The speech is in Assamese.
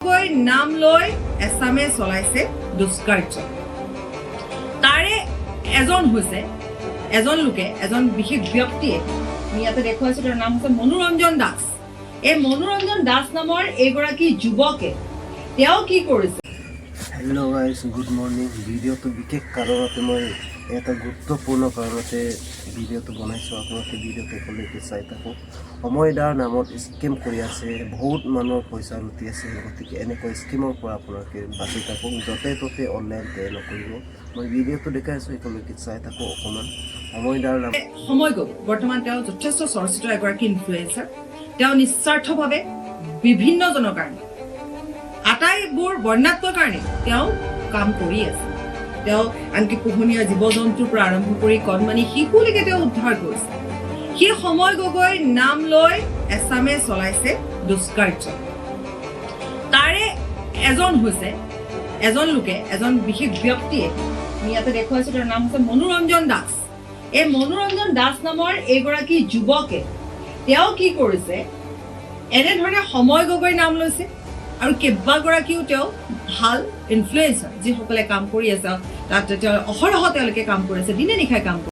নাম লৈ এছামে চলাইছে দুষ্কাৰ্য তাৰে এজন লোকে এজন বিশেষ ব্যক্তিয়ে ইয়াতে দেখুৱাইছে তাৰ নাম হৈছে মনোৰঞ্জন দাস এই মনোৰঞ্জন দাস নামৰ এগৰাকী যুৱকে তেওঁ কি কৰিছে হেল্ল' গাইজ গুড মৰ্নিং ভিডিঅ'টো বিশেষ কাৰণতে মই এটা গুৰুত্বপূৰ্ণ কাৰণতে ভিডিঅ'টো বনাইছোঁ আপোনালোকে ভিডিঅ'টো শেষলৈকে চাই থাকক সময়দাৰ নামত স্কেম কৰি আছে বহুত মানুহৰ পইচা লুটি আছে গতিকে এনেকুৱা স্কিমৰ পৰা আপোনালোকে বাচি থাকক য'তে ত'তে অনলাইন পে' নকৰিব মই ভিডিঅ'টো দেখাই আছোঁ শেষলৈকে চাই থাকক অকণমান সময়দাৰ নাম সময় গ'ল বৰ্তমান তেওঁ যথেষ্ট চৰ্চিত এগৰাকী ইনফ্লুৱেঞ্চাৰ তেওঁ নিস্বাৰ্থভাৱে বিভিন্নজনৰ কাৰণে আটাইবোৰ বৰ্ণাত্মক কাৰণে তেওঁ কাম কৰি আছে তেওঁ আনকি পোহনীয়া জীৱ জন্তুৰ পৰা আৰম্ভ কৰি কণমানি শিশুলৈকে তেওঁ উদ্ধাৰ কৰিছে সেই সময় গগৈ নাম লৈ এছামে চলাইছে দুষ্কাৰ্য তাৰে এজন লোকে এজন বিশেষ ব্যক্তিয়ে ইয়াতে দেখুৱাইছে তাৰ নাম হৈছে মনোৰঞ্জন দাস এই মনোৰঞ্জন দাস নামৰ এগৰাকী যুৱকে তেওঁ কি কৰিছে এনেধৰণে সময় গগৈ নাম লৈছে আৰু কেইবাগৰাকীও তেওঁ ভাল ইনফ্লুৱেঞ্চাৰ যিসকলে কাম কৰি আছে তাত তেওঁ অহৰহ তেওঁলোকে কাম কৰিছে দিনে নিশাই কাম